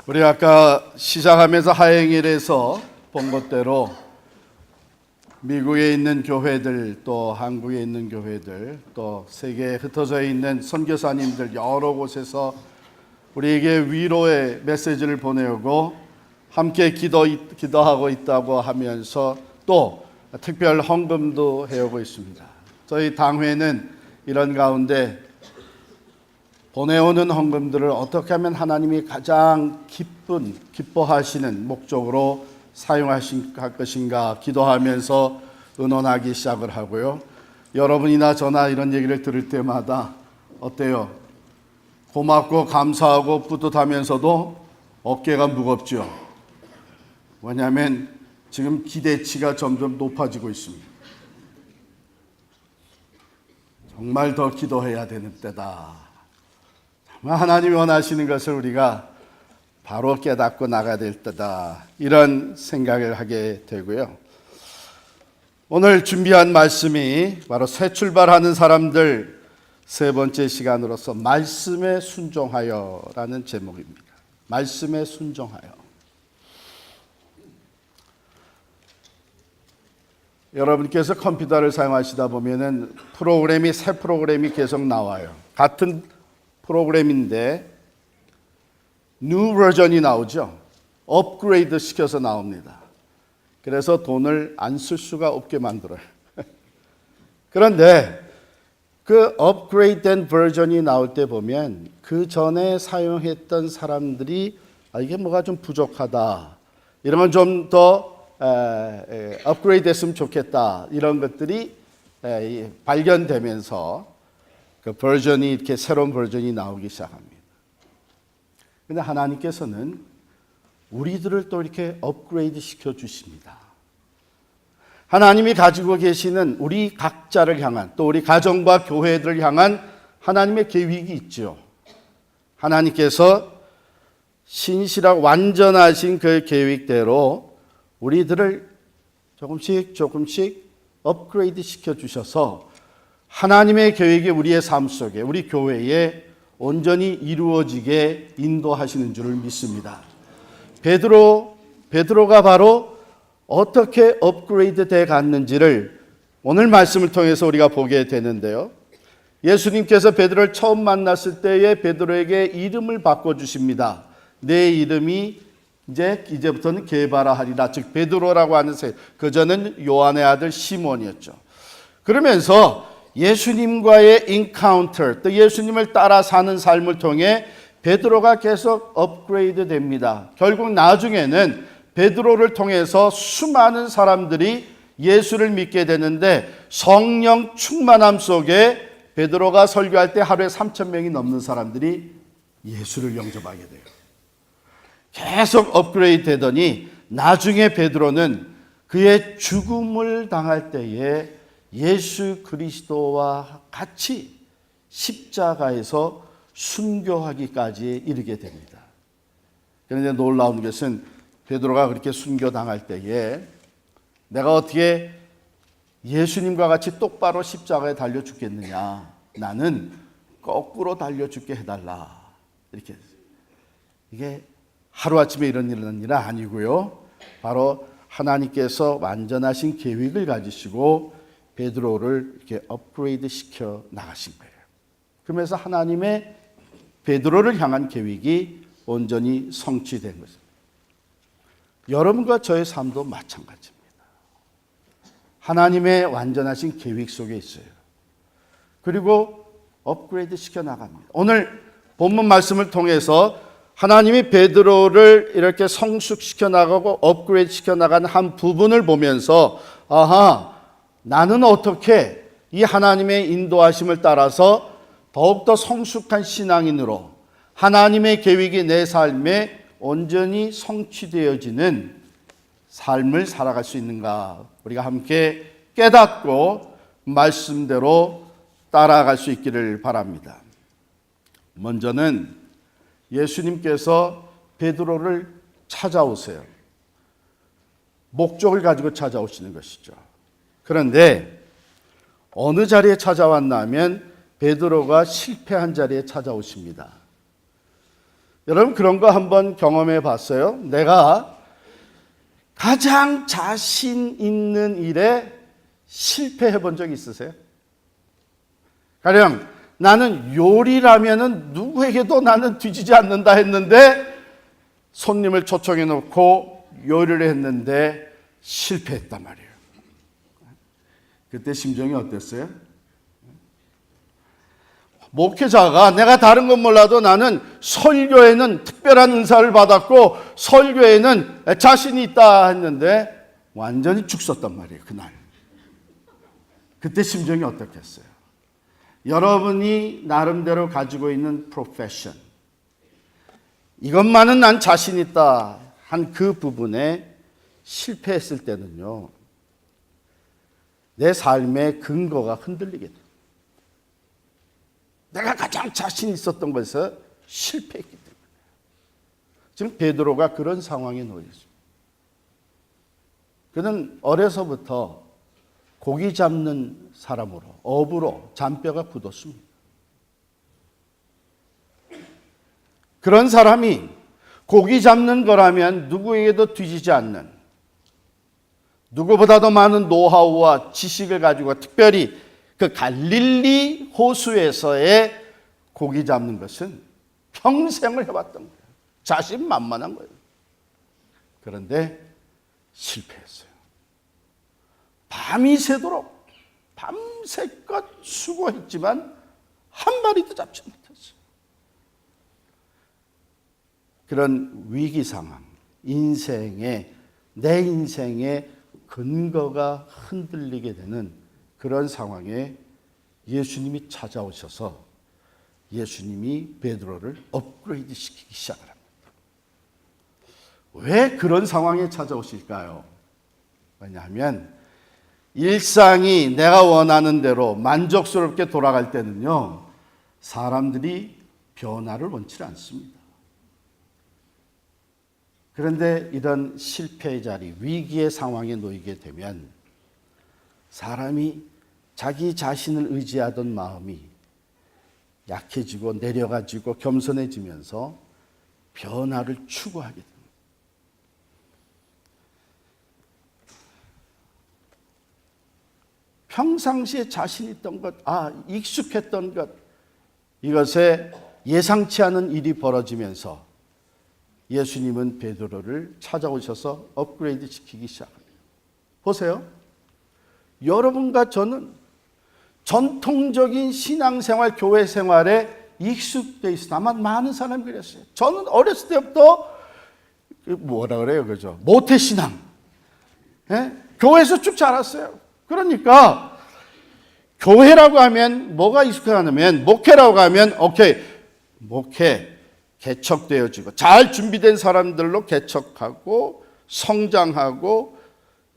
우리 아까 시작하면서 하행일에서 본 것대로 미국에 있는 교회들, 또 한국에 있는 교회들, 또 세계에 흩어져 있는 선교사님들 여러 곳에서 우리에게 위로의 메시지를 보내오고 함께 기도하고 있다고 하면서 또 특별 헌금도 해오고 있습니다. 저희 당회는 이런 가운데 보내오는 헌금들을 어떻게 하면 하나님이 가장 기뻐하시는 목적으로 사용하실 것인가 기도하면서 의논하기 시작을 하고요. 여러분이나 저나 이런 얘기를 들을 때마다 어때요? 고맙고 감사하고 뿌듯하면서도 어깨가 무겁죠. 왜냐하면 지금 기대치가 점점 높아지고 있습니다. 정말 더 기도해야 되는 때다. 하나님이 원하시는 것을 우리가 바로 깨닫고 나가야 될 때다. 이런 생각을 하게 되고요. 오늘 준비한 말씀이 바로 새 출발하는 사람들 세 번째 시간으로서 말씀에 순종하여라는 제목입니다. 말씀에 순종하여. 여러분께서 컴퓨터를 사용하시다 보면은 새 프로그램이 계속 나와요. 같은 프로그램인데 뉴 버전이 나오죠. 업그레이드 시켜서 나옵니다. 그래서 돈을 안 쓸 수가 없게 만들어요. 그런데 그 업그레이드된 버전이 나올 때 보면 그 전에 사용했던 사람들이 이게 뭐가 좀 부족하다. 이런 건 좀 더 업그레이드 했으면 좋겠다. 이런 것들이 발견되면서 그 버전이 이렇게 새로운 버전이 나오기 시작합니다. 그런데 하나님께서는 우리들을 또 이렇게 업그레이드 시켜 주십니다. 하나님이 가지고 계시는 우리 각자를 향한 또 우리 가정과 교회들을 향한 하나님의 계획이 있죠. 하나님께서 신실하고 완전하신 그 계획대로 우리들을 조금씩 업그레이드 시켜 주셔서 하나님의 계획이 우리의 삶 속에 우리 교회에 온전히 이루어지게 인도하시는 줄을 믿습니다. 베드로가 바로 어떻게 업그레이드 돼 갔는지를 오늘 말씀을 통해서 우리가 보게 되는데요. 예수님께서 베드로를 처음 만났을 때에 베드로에게 이름을 바꿔주십니다. 내 이름이 이제부터는 게바라 하리라. 즉 베드로라고 하는 그전은 요한의 아들 시몬이었죠. 그러면서 예수님과의 인카운터, 또 예수님을 따라 사는 삶을 통해 베드로가 계속 업그레이드 됩니다. 결국 나중에는 베드로를 통해서 수많은 사람들이 예수를 믿게 되는데 성령 충만함 속에 베드로가 설교할 때 하루에 3,000명이 넘는 사람들이 예수를 영접하게 돼요. 계속 업그레이드 되더니 나중에 베드로는 그의 죽음을 당할 때에 예수 그리스도와 같이 십자가에서 순교하기까지 이르게 됩니다. 그런데 놀라운 것은 베드로가 그렇게 순교당할 때에 내가 어떻게 예수님과 같이 똑바로 십자가에 달려 죽겠느냐. 나는 거꾸로 달려 죽게 해달라. 이렇게 했어요. 이게 하루아침에 일어나는 일은 아니고요. 바로 하나님께서 완전하신 계획을 가지시고 베드로를 이렇게 업그레이드 시켜 나가신 거예요. 그러면서 하나님의 베드로를 향한 계획이 온전히 성취된 것입니다. 여러분과 저의 삶도 마찬가지입니다. 하나님의 완전하신 계획 속에 있어요. 그리고 업그레이드 시켜 나갑니다. 오늘 본문 말씀을 통해서 하나님이 베드로를 이렇게 성숙시켜 나가고 업그레이드 시켜 나가는 한 부분을 보면서 나는 어떻게 이 하나님의 인도하심을 따라서 더욱더 성숙한 신앙인으로 하나님의 계획이 내 삶에 온전히 성취되어지는 삶을 살아갈 수 있는가? 우리가 함께 깨닫고 말씀대로 따라갈 수 있기를 바랍니다. 먼저는 예수님께서 베드로를 찾아오세요. 목적을 가지고 찾아오시는 것이죠. 그런데 어느 자리에 찾아왔나 하면 베드로가 실패한 자리에 찾아오십니다. 여러분 그런 거 한번 경험해 봤어요? 내가 가장 자신 있는 일에 실패해 본 적 있으세요? 가령 나는 요리라면은 누구에게도 나는 뒤지지 않는다 했는데 손님을 초청해 놓고 요리를 했는데 실패했단 말이에요. 그때 심정이 어땠어요? 목회자가 내가 다른 건 몰라도 나는 설교에는 특별한 은사를 받았고 설교에는 자신이 있다 했는데 완전히 죽 썼단 말이에요. 그날. 그때 심정이 어떻겠어요? 여러분이 나름대로 가지고 있는 프로페션, 이것만은 난 자신 있다 한 그 부분에 실패했을 때는요, 내 삶의 근거가 흔들리게 돼요. 내가 가장 자신 있었던 것에서 실패했기 때문에. 지금 베드로가 그런 상황에 놓여 있습니다. 그는 어려서부터 고기 잡는 사람으로, 어부로 잔뼈가 굳었습니다. 그런 사람이 고기 잡는 거라면 누구에게도 뒤지지 않는, 누구보다도 많은 노하우와 지식을 가지고 특별히 그 갈릴리 호수에서의 고기 잡는 것은 평생을 해왔던 거예요. 자신만만한 거예요. 그런데 실패했어요. 밤이 새도록 밤새껏 수고했지만 한 마리도 잡지 못했어요. 그런 위기 상황, 내 인생의 근거가 흔들리게 되는 그런 상황에 예수님이 찾아오셔서 예수님이 베드로를 업그레이드 시키기 시작을 합니다. 왜 그런 상황에 찾아오실까요? 왜냐하면 일상이 내가 원하는 대로 만족스럽게 돌아갈 때는요, 사람들이 변화를 원치 않습니다. 그런데 이런 실패의 자리, 위기의 상황에 놓이게 되면 사람이 자기 자신을 의지하던 마음이 약해지고 내려가지고 겸손해지면서 변화를 추구하게 됩니다. 평상시에 자신 있던 것, 익숙했던 것, 이것에 예상치 않은 일이 벌어지면서 예수님은 베드로를 찾아오셔서 업그레이드 시키기 시작합니다. 보세요. 여러분과 저는 전통적인 신앙생활, 교회 생활에 익숙되어 있어. 아마 많은 사람이 그랬어요. 저는 어렸을 때부터 뭐라 그래요, 그죠? 모태신앙. 교회에서 쭉 자랐어요. 그러니까 교회라고 하면 뭐가 익숙하냐면, 목회라고 하면 오케이, 목회 개척되어지고 잘 준비된 사람들로 개척하고 성장하고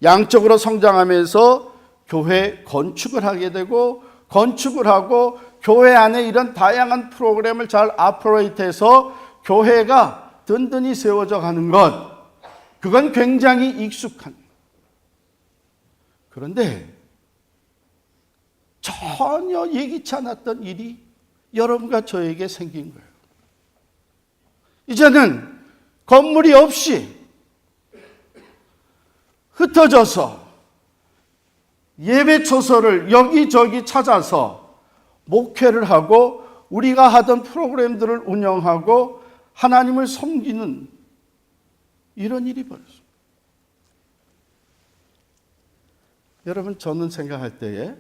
양적으로 성장하면서 교회 건축을 하게 되고, 건축을 하고 교회 안에 이런 다양한 프로그램을 잘 아프로이트해서 교회가 든든히 세워져 가는 것, 그건 굉장히 익숙한. 그런데 전혀 예기치 않았던 일이 여러분과 저에게 생긴 거예요. 이제는 건물이 없이 흩어져서 예배 초소를 여기저기 찾아서 목회를 하고 우리가 하던 프로그램들을 운영하고 하나님을 섬기는 이런 일이 벌어졌습니다. 여러분, 저는 생각할 때에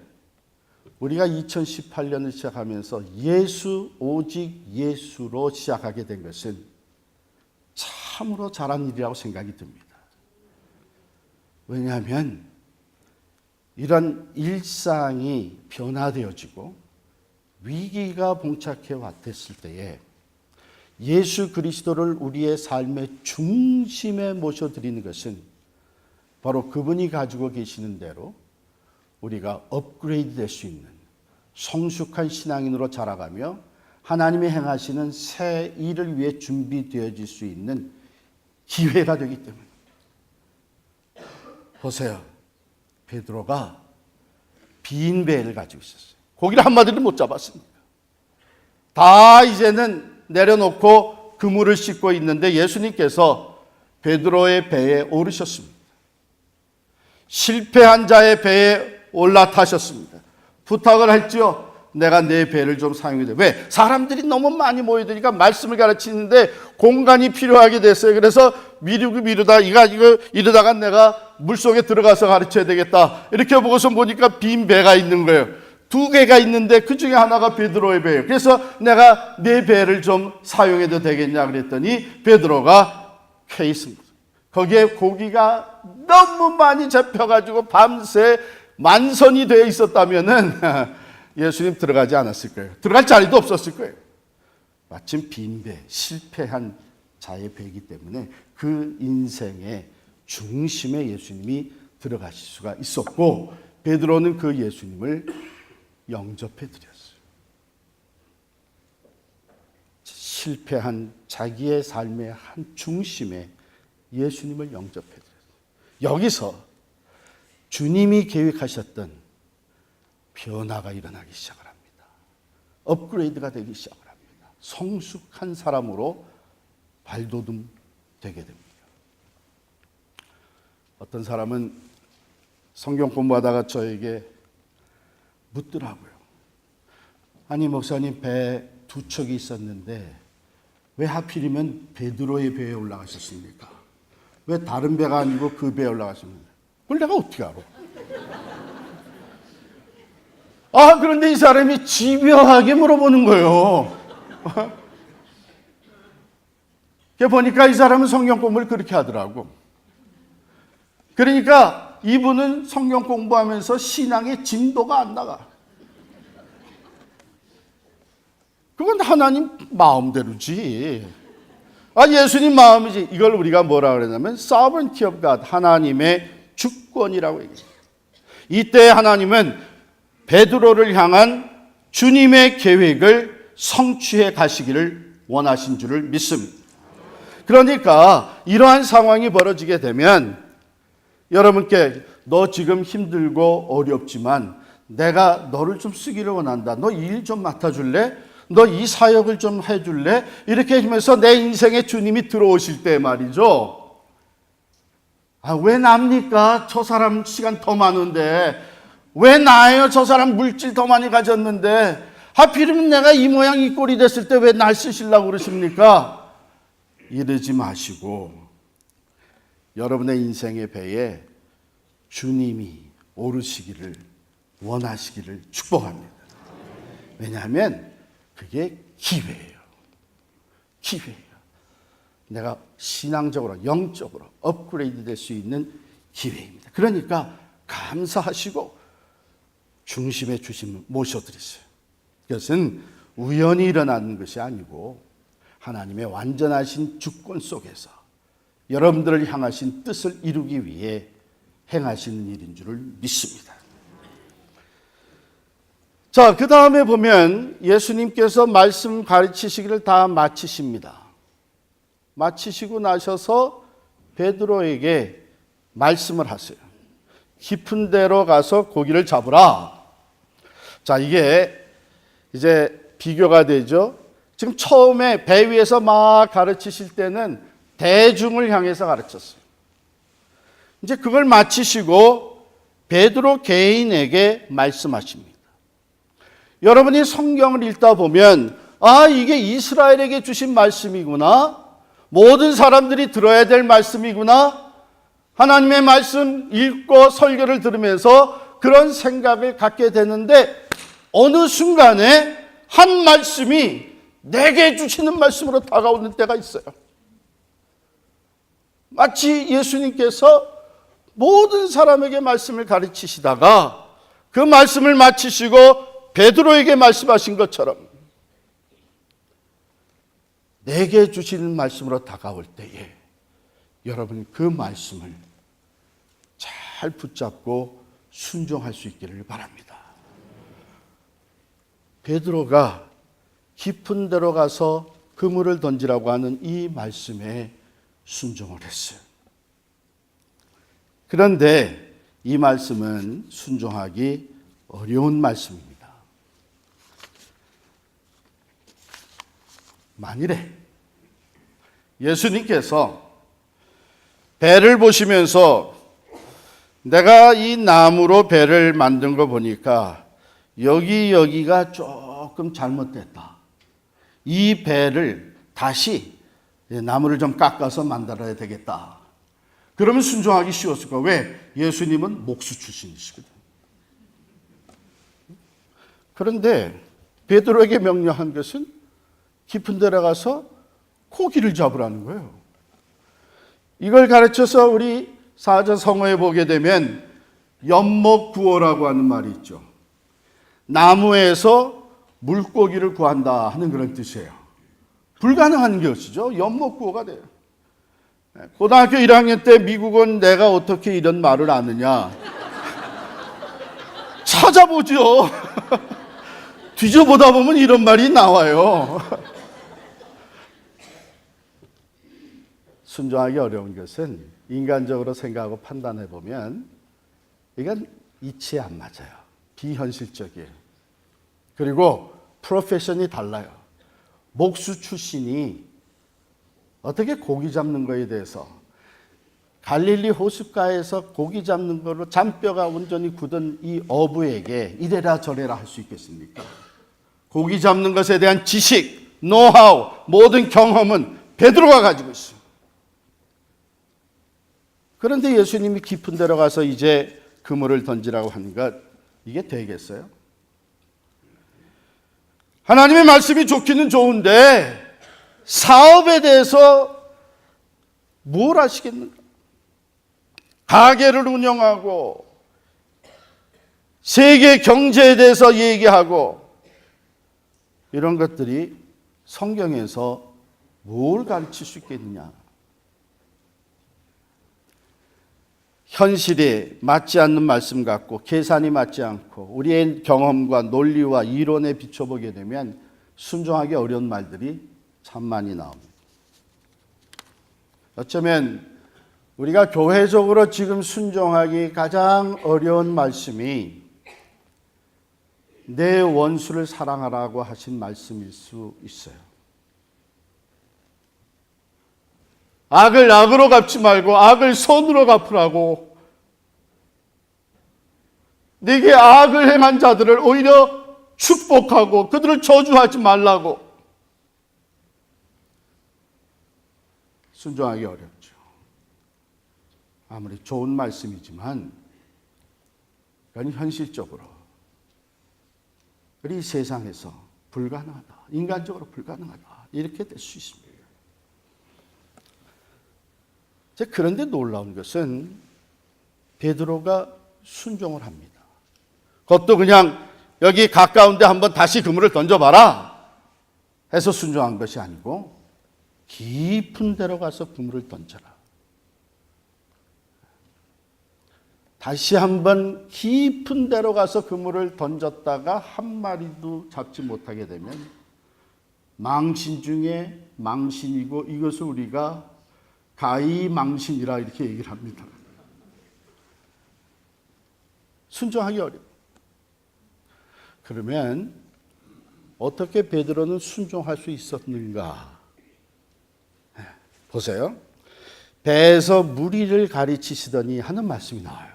우리가 2018년을 시작하면서 예수, 오직 예수로 시작하게 된 것은 참으로 잘한 일이라고 생각이 듭니다. 왜냐하면 이런 일상이 변화되어지고 위기가 봉착해 왔을 때에 예수 그리스도를 우리의 삶의 중심에 모셔드리는 것은 바로 그분이 가지고 계시는 대로 우리가 업그레이드 될 수 있는 성숙한 신앙인으로 자라가며 하나님이 행하시는 새 일을 위해 준비되어질 수 있는 기회가 되기 때문에. 보세요. 베드로가 빈 배를 가지고 있었어요. 고기를 한 마디를 못 잡았습니다. 다 이제는 내려놓고 그물을 씻고 있는데 예수님께서 베드로의 배에 오르셨습니다. 실패한 자의 배에 올라타셨습니다. 부탁을 했죠. 내가 내 배를 좀 사용해야 돼. 왜? 사람들이 너무 많이 모여드니까 말씀을 가르치는데 공간이 필요하게 됐어요. 그래서 미루다 이러다가 내가 물속에 들어가서 가르쳐야 되겠다. 이렇게 보니까 빈 배가 있는 거예요. 2개가 있는데 그 중에 하나가 베드로의 배예요. 그래서 내가 내 배를 좀 사용해도 되겠냐 그랬더니 베드로가 케이스입니다. 거기에 고기가 너무 많이 잡혀가지고 밤새 만선이 되어 있었다면은 예수님 들어가지 않았을 거예요. 들어갈 자리도 없었을 거예요. 마침 빈 배, 실패한 자의 배이기 때문에 그 인생의 중심에 예수님이 들어가실 수가 있었고 베드로는 그 예수님을 영접해 드렸어요. 실패한 자기의 삶의 한 중심에 예수님을 영접해 드렸어요. 여기서 주님이 계획하셨던 변화가 일어나기 시작을 합니다. 업그레이드가 되기 시작을 합니다. 성숙한 사람으로 발돋움 되게 됩니다. 어떤 사람은 성경 공부하다가 저에게 묻더라고요. 아니 목사님 배 2척이 있었는데 왜 하필이면 베드로의 배에 올라가셨습니까? 왜 다른 배가 아니고 그 배에 올라가셨는데? 그걸 내가 어떻게 알아? 그런데 이 사람이 집요하게 물어보는 거예요. 보니까 이 사람은 성경 공부를 그렇게 하더라고. 그러니까 이분은 성경 공부하면서 신앙의 진도가 안 나가. 그건 하나님 마음대로지. 예수님 마음이지. 이걸 우리가 뭐라 그러냐면 sovereignty of God, 하나님의 주권이라고 얘기해요. 이때 하나님은 베드로를 향한 주님의 계획을 성취해 가시기를 원하신 줄을 믿습니다. 그러니까 이러한 상황이 벌어지게 되면 여러분께 너 지금 힘들고 어렵지만 내가 너를 좀 쓰기를 원한다. 너 일 좀 맡아줄래? 너 이 사역을 좀 해줄래? 이렇게 하면서 내 인생에 주님이 들어오실 때 말이죠. 왜 납니까? 저 사람 시간 더 많은데. 왜 나예요? 저 사람 물질 더 많이 가졌는데 하필이면 내가 이 모양 이 꼴이 됐을 때 왜 날 쓰시려고 그러십니까? 이러지 마시고 여러분의 인생의 배에 주님이 오르시기를 원하시기를 축복합니다. 왜냐하면 그게 기회예요. 기회예요. 내가 신앙적으로 영적으로 업그레이드 될 수 있는 기회입니다. 그러니까 감사하시고 중심의 주심을 모셔드렸어요. 그것은 우연히 일어나는 것이 아니고 하나님의 완전하신 주권 속에서 여러분들을 향하신 뜻을 이루기 위해 행하시는 일인 줄을 믿습니다. 자, 그 다음에 보면 예수님께서 말씀 가르치시기를 다 마치십니다. 마치시고 나셔서 베드로에게 말씀을 하세요. 깊은 데로 가서 고기를 잡으라. 자, 이게 이제 비교가 되죠. 지금 처음에 배 위에서 막 가르치실 때는 대중을 향해서 가르쳤어요. 이제 그걸 마치시고 베드로 개인에게 말씀하십니다. 여러분이 성경을 읽다 보면 이게 이스라엘에게 주신 말씀이구나. 모든 사람들이 들어야 될 말씀이구나. 하나님의 말씀 읽고 설교를 들으면서 그런 생각을 갖게 되는데 어느 순간에 한 말씀이 내게 주시는 말씀으로 다가오는 때가 있어요. 마치 예수님께서 모든 사람에게 말씀을 가르치시다가 그 말씀을 마치시고 베드로에게 말씀하신 것처럼 내게 주시는 말씀으로 다가올 때에 여러분 그 말씀을 잘 붙잡고 순종할 수 있기를 바랍니다. 베드로가 깊은 데로 가서 그물을 던지라고 하는 이 말씀에 순종을 했어요. 그런데 이 말씀은 순종하기 어려운 말씀입니다. 만일에 예수님께서 배를 보시면서 내가 이 나무로 배를 만든 거 보니까 여기가 조금 잘못됐다. 이 배를 다시 나무를 좀 깎아서 만들어야 되겠다. 그러면 순종하기 쉬웠을 거야. 왜? 예수님은 목수 출신이시거든. 그런데 베드로에게 명령한 것은 깊은 데 가서 고기를 잡으라는 거예요. 이걸 가르쳐서 우리 사자성어에 보게 되면 연목구어라고 하는 말이 있죠. 나무에서 물고기를 구한다 하는 그런 뜻이에요. 불가능한 것이죠. 연목구어가 돼요. 고등학교 1학년 때 미국은 내가 어떻게 이런 말을 아느냐. 찾아보죠. 뒤져보다 보면 이런 말이 나와요. 순종하기 어려운 것은 인간적으로 생각하고 판단해 보면 이건 이치에 안 맞아요. 비현실적이에요. 그리고 프로페션이 달라요. 목수 출신이 어떻게 고기 잡는 거에 대해서 갈릴리 호숫가에서 고기 잡는 걸로 잔뼈가 온전히 굳은 이 어부에게 이래라 저래라 할 수 있겠습니까? 고기 잡는 것에 대한 지식, 노하우, 모든 경험은 베드로가 가지고 있어요. 그런데 예수님이 깊은 데로 가서 이제 그물을 던지라고 하는 것, 이게 되겠어요? 하나님의 말씀이 좋기는 좋은데 사업에 대해서 뭘 하시겠는가? 가게를 운영하고 세계 경제에 대해서 얘기하고 이런 것들이 성경에서 뭘 가르칠 수 있겠느냐? 현실에 맞지 않는 말씀 같고 계산이 맞지 않고 우리의 경험과 논리와 이론에 비춰보게 되면 순종하기 어려운 말들이 참 많이 나옵니다. 어쩌면 우리가 교회적으로 지금 순종하기 가장 어려운 말씀이 내 원수를 사랑하라고 하신 말씀일 수 있어요. 악을 악으로 갚지 말고 악을 선으로 갚으라고. 네게 악을 행한 자들을 오히려 축복하고 그들을 저주하지 말라고. 순종하기 어렵죠. 아무리 좋은 말씀이지만 그건 현실적으로 우리 세상에서 불가능하다. 인간적으로 불가능하다. 이렇게 될 수 있습니다. 그런데 놀라운 것은 베드로가 순종을 합니다. 그것도 그냥 여기 가까운데 한번 다시 그물을 던져봐라 해서 순종한 것이 아니고 깊은 데로 가서 그물을 던져라. 다시 한번 깊은 데로 가서 그물을 던졌다가 한 마리도 잡지 못하게 되면 망신 중에 망신이고 이것을 우리가 가히망신이라 이렇게 얘기를 합니다. 순종하기 어려워. 그러면 어떻게 베드로는 순종할 수 있었는가? 보세요. 배에서 무리를 가르치시더니 하는 말씀이 나와요.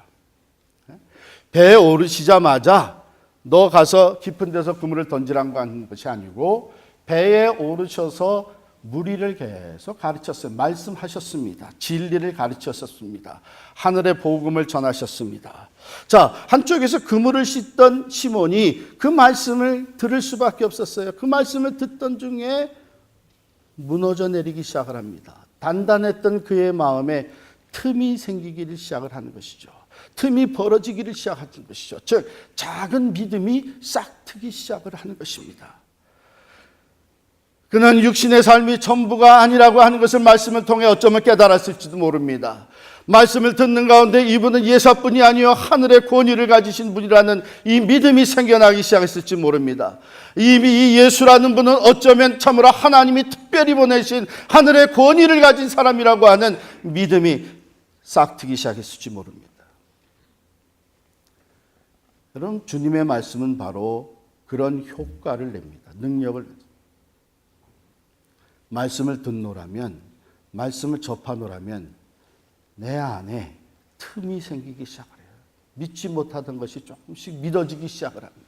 배에 오르시자마자 너 가서 깊은 데서 그물을 던지라고 하는 것이 아니고 배에 오르셔서 무리를 계속 가르쳤어요. 말씀하셨습니다. 진리를 가르쳤습니다. 하늘의 복음을 전하셨습니다. 자, 한쪽에서 그물을 씻던 시몬이 그 말씀을 들을 수밖에 없었어요. 그 말씀을 듣던 중에 무너져 내리기 시작을 합니다. 단단했던 그의 마음에 틈이 생기기를 시작을 하는 것이죠. 틈이 벌어지기를 시작하는 것이죠. 즉 작은 믿음이 싹트기 시작을 하는 것입니다. 그는 육신의 삶이 전부가 아니라고 하는 것을 말씀을 통해 어쩌면 깨달았을지도 모릅니다. 말씀을 듣는 가운데 이분은 예사뿐이 아니요 하늘의 권위를 가지신 분이라는 이 믿음이 생겨나기 시작했을지 모릅니다. 이미 이 예수라는 분은 어쩌면 참으로 하나님이 특별히 보내신 하늘의 권위를 가진 사람이라고 하는 믿음이 싹트기 시작했을지 모릅니다. 여러분, 주님의 말씀은 바로 그런 효과를 냅니다. 능력을. 말씀을 듣노라면 말씀을 접하노라면 내 안에 틈이 생기기 시작을 해요. 믿지 못하던 것이 조금씩 믿어지기 시작을 합니다.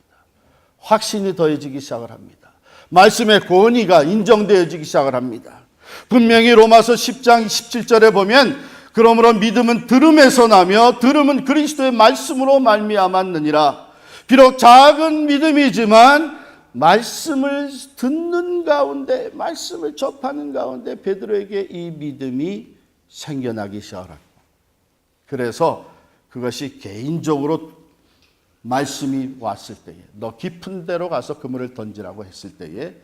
확신이 더해지기 시작을 합니다. 말씀의 권위가 인정되어지기 시작을 합니다. 분명히 로마서 10장 17절에 보면 그러므로 믿음은 들음에서 나며 들음은 그리스도의 말씀으로 말미암았느니라. 비록 작은 믿음이지만 말씀을 듣는 가운데, 말씀을 접하는 가운데 베드로에게 이 믿음이 생겨나기 시작합니다. 그래서 그것이 개인적으로 말씀이 왔을 때에 너 깊은 데로 가서 그물을 던지라고 했을 때에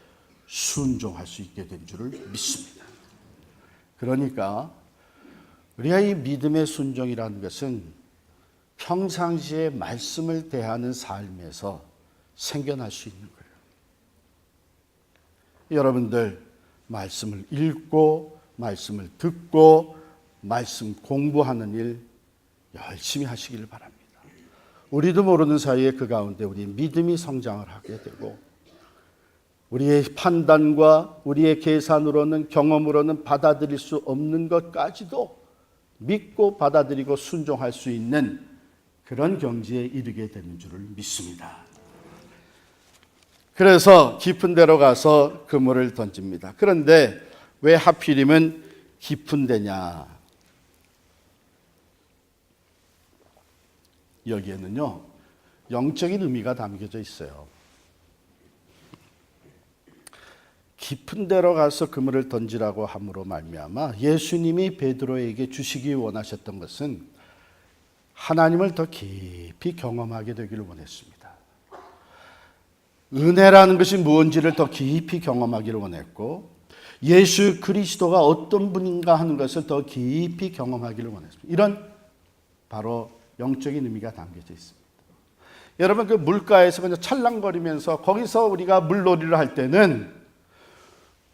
순종할 수 있게 된 줄을 믿습니다. 그러니까 우리가 이 믿음의 순종이라는 것은 평상시에 말씀을 대하는 삶에서 생겨날 수 있는 거예요. 여러분들 말씀을 읽고 말씀을 듣고 말씀 공부하는 일 열심히 하시기를 바랍니다. 우리도 모르는 사이에 그 가운데 우리 믿음이 성장을 하게 되고 우리의 판단과 우리의 계산으로는 경험으로는 받아들일 수 없는 것까지도 믿고 받아들이고 순종할 수 있는 그런 경지에 이르게 되는 줄을 믿습니다. 그래서 깊은 데로 가서 그물을 던집니다. 그런데 왜 하필이면 깊은 데냐? 여기에는요, 영적인 의미가 담겨져 있어요. 깊은 데로 가서 그물을 던지라고 함으로 말미암아 예수님이 베드로에게 주시기 원하셨던 것은 하나님을 더 깊이 경험하게 되기를 원했습니다. 은혜라는 것이 무엇인지를 더 깊이 경험하기를 원했고 예수 그리스도가 어떤 분인가 하는 것을 더 깊이 경험하기를 원했습니다. 이런 바로 영적인 의미가 담겨져 있습니다. 여러분 그 물가에서 그냥 찰랑거리면서 거기서 우리가 물놀이를 할 때는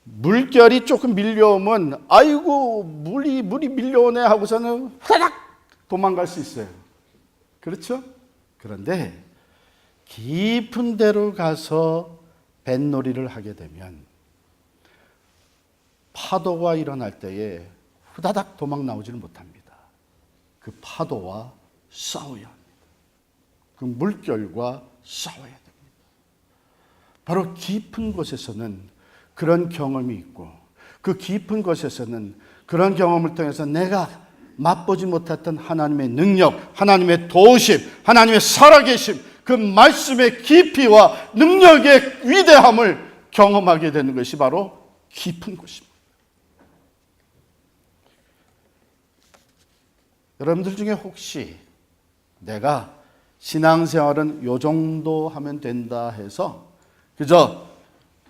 물결이 조금 밀려오면 아이고 물이 밀려오네 하고서는 후다닥 도망갈 수 있어요. 그렇죠? 그런데 깊은 데로 가서 뱃놀이를 하게 되면 파도가 일어날 때에 후다닥 도망 나오지를 못합니다. 그 파도와 싸워야 합니다. 그 물결과 싸워야 됩니다. 바로 깊은 곳에서는 그런 경험이 있고 그 깊은 곳에서는 그런 경험을 통해서 내가 맛보지 못했던 하나님의 능력, 하나님의 도우심, 하나님의 살아계심, 그 말씀의 깊이와 능력의 위대함을 경험하게 되는 것이 바로 깊은 곳입니다. 여러분들 중에 혹시 내가 신앙생활은 요 정도 하면 된다 해서 그저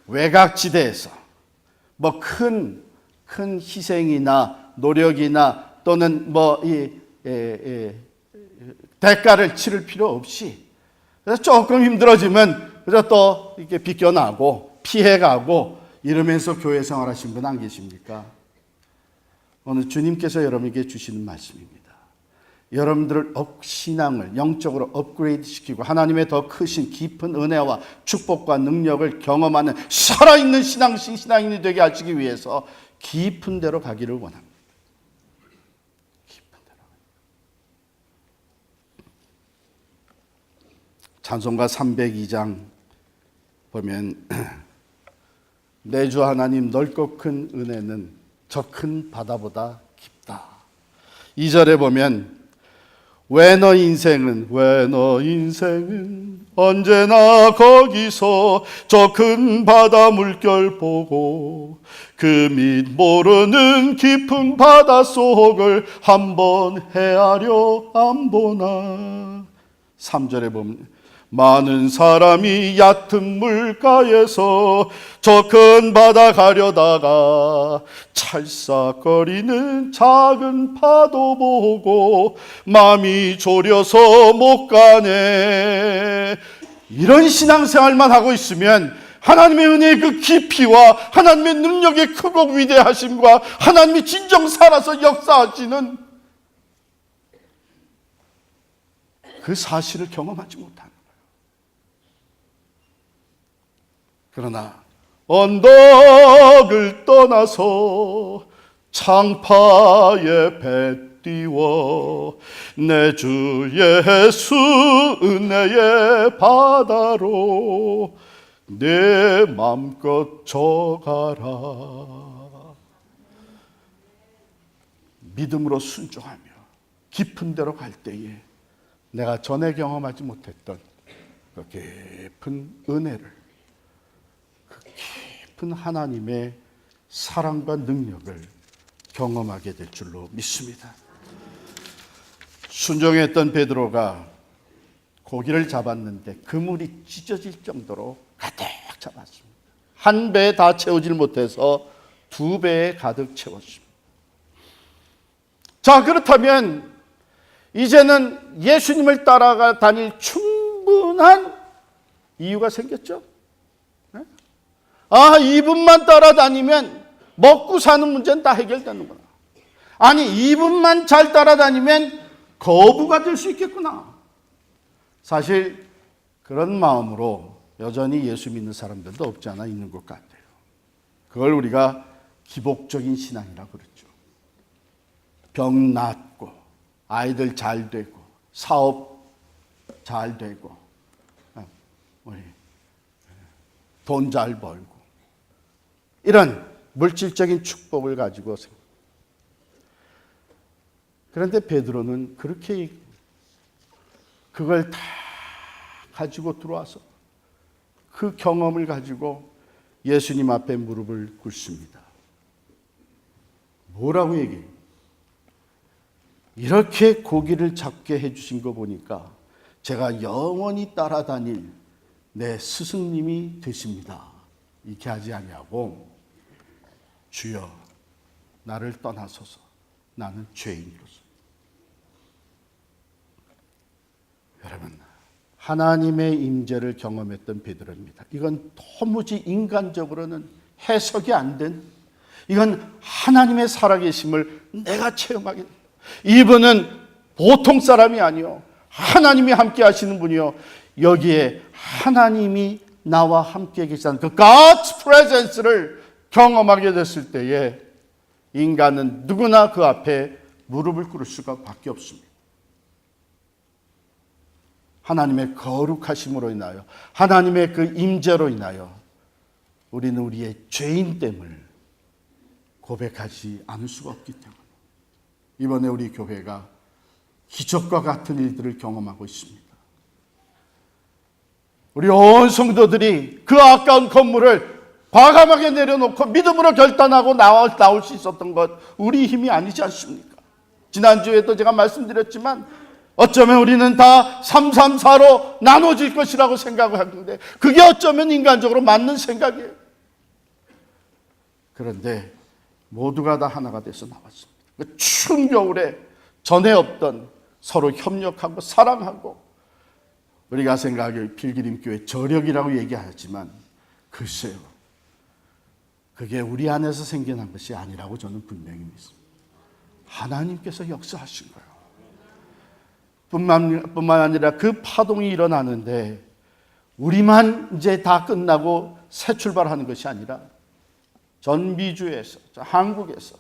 외곽지대에서 뭐 큰 희생이나 노력이나 또는 뭐 대가를 치를 필요 없이 그래서 조금 힘들어지면 그래서 또 이렇게 비껴나고 피해가고 이러면서 교회 생활하신 분 안 계십니까? 오늘 주님께서 여러분에게 주시는 말씀입니다. 여러분들을 신앙을 영적으로 업그레이드 시키고 하나님의 더 크신 깊은 은혜와 축복과 능력을 경험하는 살아있는 신앙인이 되게 하시기 위해서 깊은 데로 가기를 원합니다. 깊은 데로. 찬송가 302장 보면 내 주 하나님 넓고 큰 은혜는 저 큰 바다보다 깊다. 2절에 보면 왜 너 인생은 언제나 거기서 저 큰 바다 물결 보고 그 밑 모르는 깊은 바다 속을 한번 헤아려 안 보나. 3절에 보면 많은 사람이 얕은 물가에서 저 큰 바다 가려다가 찰싹거리는 작은 파도 보고 마음이 졸여서 못 가네. 이런 신앙생활만 하고 있으면 하나님의 은혜의 그 깊이와 하나님의 능력의 크고 위대하심과 하나님이 진정 살아서 역사하시는 그 사실을 경험하지 못합니다. 그러나 언덕을 떠나서 창파에 배 띄워 내 주 예수 은혜의 바다로 내 맘껏 져가라. 믿음으로 순종하며 깊은 데로 갈 때에 내가 전에 경험하지 못했던 그 깊은 은혜를, 그 깊은 하나님의 사랑과 능력을 경험하게 될 줄로 믿습니다. 순종했던 베드로가 고기를 잡았는데 그물이 찢어질 정도로 가득 잡았습니다. 한 배에 다 채우질 못해서 두 배에 가득 채웠습니다. 자, 그렇다면 이제는 예수님을 따라가 다닐 충분한 이유가 생겼죠. 이분만 따라다니면 먹고 사는 문제는 다 해결되는구나. 아니, 이분만 잘 따라다니면 거부가 될 수 있겠구나. 사실 그런 마음으로 여전히 예수 믿는 사람들도 없지 않아 있는 것 같아요. 그걸 우리가 기복적인 신앙이라고 그러죠. 병 낫고 아이들 잘 되고 사업 잘 되고 돈 잘 벌고 이런 물질적인 축복을 가지고. 그런데 베드로는 그렇게 그걸 다 가지고 들어와서 그 경험을 가지고 예수님 앞에 무릎을 꿇습니다. 뭐라고 얘기해요? 이렇게 고기를 잡게 해주신 거 보니까 제가 영원히 따라다닐 내 스승님이 되십니다. 이렇게 하지 아니하고 주여 나를 떠나소서 나는 죄인이로서. 여러분, 하나님의 임재를 경험했던 베드로입니다. 이건 도무지 인간적으로는 해석이 안 된, 이건 하나님의 살아계심을 내가 체험하게 됩니다. 이분은 보통 사람이 아니요, 하나님이 함께 하시는 분이요, 여기에 하나님이 나와 함께 계시다는 그 God's presence를 경험하게 됐을 때에 인간은 누구나 그 앞에 무릎을 꿇을 수밖에 없습니다. 하나님의 거룩하심으로 인하여, 하나님의 그 임재로 인하여 우리는 우리의 죄인됨을 고백하지 않을 수가 없기 때문에 이번에 우리 교회가 기적과 같은 일들을 경험하고 있습니다. 우리 온 성도들이 그 아까운 건물을 과감하게 내려놓고 믿음으로 결단하고 나올 수 있었던 것, 우리 힘이 아니지 않습니까? 지난주에도 제가 말씀드렸지만 어쩌면 우리는 다 334로 나눠질 것이라고 생각을 하는데 그게 어쩌면 인간적으로 맞는 생각이에요. 그런데 모두가 다 하나가 돼서 나왔습니다. 그 추운 겨울에 전에 없던 서로 협력하고 사랑하고, 우리가 생각하기에 필기림교회 저력이라고 얘기하지만 글쎄요, 그게 우리 안에서 생겨난 것이 아니라고 저는 분명히 믿습니다. 하나님께서 역사하신 거예요. 뿐만 아니라 그 파동이 일어나는데 우리만 이제 다 끝나고 새 출발하는 것이 아니라 전 미주에서, 한국에서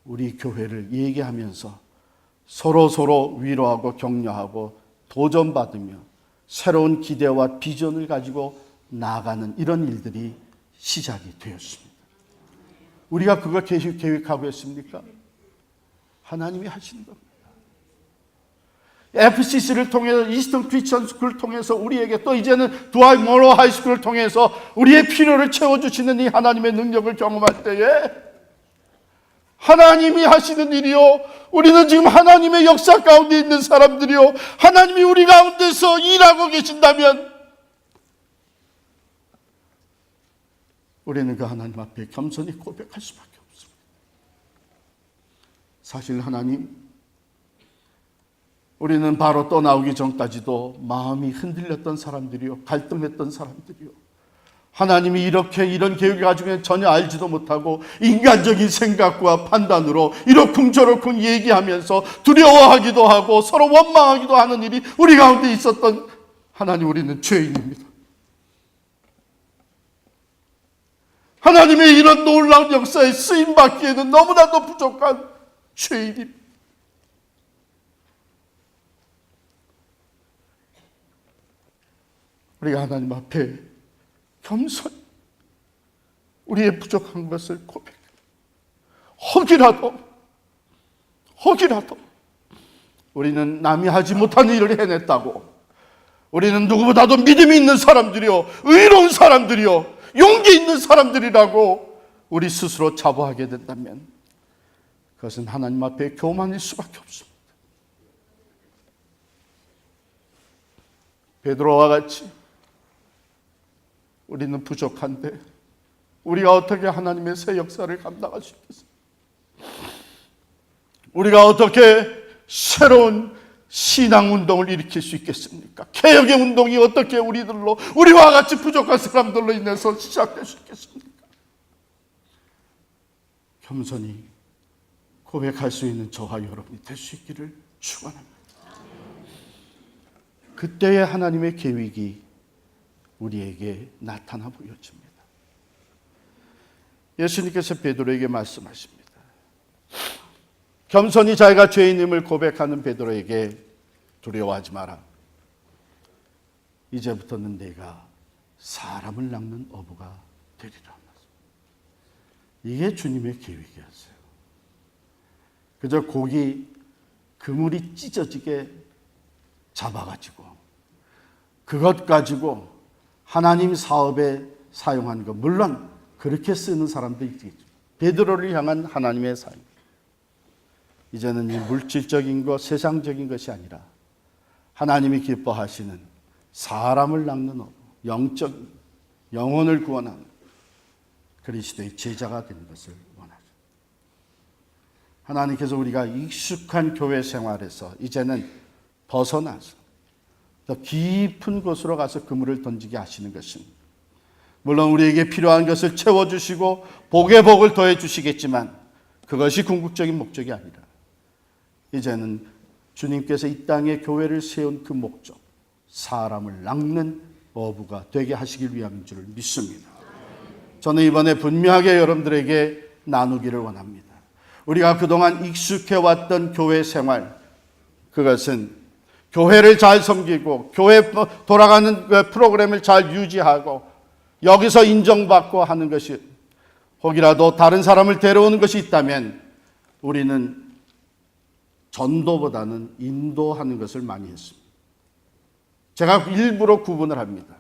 우리 교회를 얘기하면서 서로 위로하고 격려하고 도전받으며 새로운 기대와 비전을 가지고 나아가는 이런 일들이 시작이 되었습니다. 우리가 그걸 계획하고 있습니까? 하나님이 하시는 겁니다. FCC를 통해서, 이스턴 크리스천 스쿨을 통해서 우리에게, 또 이제는 두아이 모로 하이스쿨을 통해서 우리의 필요를 채워주시는 이 하나님의 능력을 경험할 때에 하나님이 하시는 일이요, 우리는 지금 하나님의 역사 가운데 있는 사람들이요, 하나님이 우리 가운데서 일하고 계신다면 우리는 그 하나님 앞에 겸손히 고백할 수밖에 없습니다. 사실 하나님, 우리는 바로 떠나오기 전까지도 마음이 흔들렸던 사람들이요, 갈등했던 사람들이요, 하나님이 이런 계획을 가지고 전혀 알지도 못하고 인간적인 생각과 판단으로 이러쿵저러쿵 얘기하면서 두려워하기도 하고 서로 원망하기도 하는 일이 우리 가운데 있었던 하나님, 우리는 죄인입니다. 하나님의 이런 놀라운 역사에 쓰임받기에는 너무나도 부족한 죄인입니다. 우리가 하나님 앞에 겸손히 우리의 부족한 것을 고백해. 혹이라도 우리는 남이 하지 못한 일을 해냈다고, 우리는 누구보다도 믿음이 있는 사람들이요, 의로운 사람들이요, 용기 있는 사람들이라고 우리 스스로 자부하게 된다면 그것은 하나님 앞에 교만일 수밖에 없습니다. 베드로와 같이 우리는 부족한데 우리가 어떻게 하나님의 새 역사를 감당할 수 있겠습니까? 우리가 어떻게 새로운 신앙운동을 일으킬 수 있겠습니까? 개혁의 운동이 어떻게 우리와 같이 부족한 사람들로 인해서 시작될 수 있겠습니까? 겸손히 고백할 수 있는 저와 여러분이 될 수 있기를 축원합니다. 그때의 하나님의 계획이 우리에게 나타나 보여집니다. 예수님께서 베드로에게 말씀하십니다. 겸손히 자기가 죄인임을 고백하는 베드로에게 두려워하지 마라. 이제부터는 내가 사람을 낚는 어부가 되리라. 이게 주님의 계획이었어요. 그저 그물이 찢어지게 잡아가지고 그것 가지고 하나님 사업에 사용한 것, 물론 그렇게 쓰는 사람도 있겠죠. 베드로를 향한 하나님의 사용. 이제는 이 물질적인 것, 세상적인 것이 아니라 하나님이 기뻐하시는 사람을 낚는 업, 영적인 영혼을 구원하는 그리스도의 제자가 되는 것을 원하죠. 하나님께서 우리가 익숙한 교회 생활에서 이제는 벗어나서 더 깊은 곳으로 가서 그물을 던지게 하시는 것은, 물론 우리에게 필요한 것을 채워주시고 복에 복을 더해 주시겠지만 그것이 궁극적인 목적이 아니라 이제는 주님께서 이 땅에 교회를 세운 그 목적, 사람을 낚는 어부가 되게 하시길 위함인 줄을 믿습니다. 저는 이번에 분명하게 여러분들에게 나누기를 원합니다. 우리가 그동안 익숙해왔던 교회 생활, 그것은 교회를 잘 섬기고 교회 돌아가는 프로그램을 잘 유지하고 여기서 인정받고 하는 것이, 혹이라도 다른 사람을 데려오는 것이 있다면 우리는 전도보다는 인도하는 것을 많이 했습니다. 제가 일부러 구분을 합니다.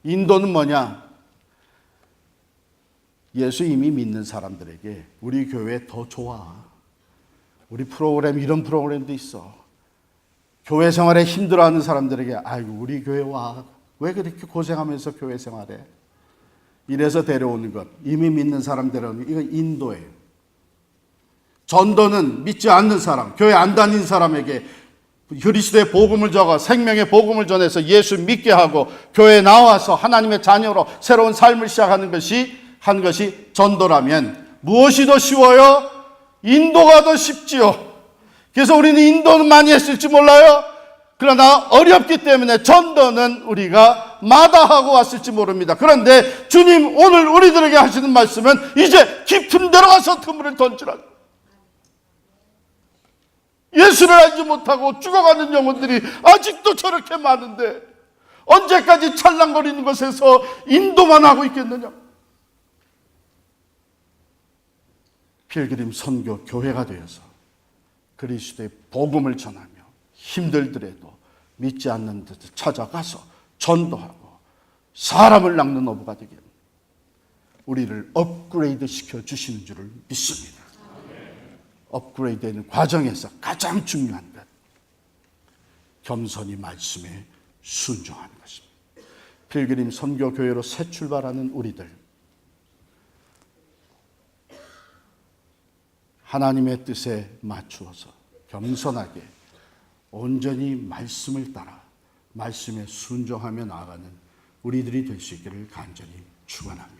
인도는 뭐냐? 예수 이미 믿는 사람들에게 우리 교회 더 좋아. 우리 프로그램 이런 프로그램도 있어. 교회 생활에 힘들어하는 사람들에게 아이고 우리 교회 와. 왜 그렇게 고생하면서 교회 생활해? 이래서 데려오는 것. 이미 믿는 사람 데려오는 이건 인도예요. 전도는 믿지 않는 사람, 교회 안 다닌 사람에게 그리스도의 복음을 적어 생명의 복음을 전해서 예수 믿게 하고 교회에 나와서 하나님의 자녀로 새로운 삶을 시작하는 것이 전도라면 무엇이 더 쉬워요? 인도가 더 쉽지요. 그래서 우리는 인도는 많이 했을지 몰라요. 그러나 어렵기 때문에 전도는 우리가 마다하고 왔을지 모릅니다. 그런데 주님 오늘 우리들에게 하시는 말씀은 이제 깊은 데로 가서 그물을 던지라. 예수를 알지 못하고 죽어가는 영혼들이 아직도 저렇게 많은데 언제까지 찰랑거리는 것에서 인도만 하고 있겠느냐? 필그림 선교 교회가 되어서 그리스도의 복음을 전하며 힘들더라도 믿지 않는 데 찾아가서 전도하고 사람을 낚는 어부가 되게 우리를 업그레이드 시켜 주시는 줄을 믿습니다. 업그레이드되는 과정에서 가장 중요한 것, 겸손히 말씀에 순종하는 것입니다. 필그림 선교 교회로 새 출발하는 우리들, 하나님의 뜻에 맞추어서 겸손하게 온전히 말씀을 따라 말씀에 순종하며 나아가는 우리들이 될 수 있기를 간절히 축원합니다.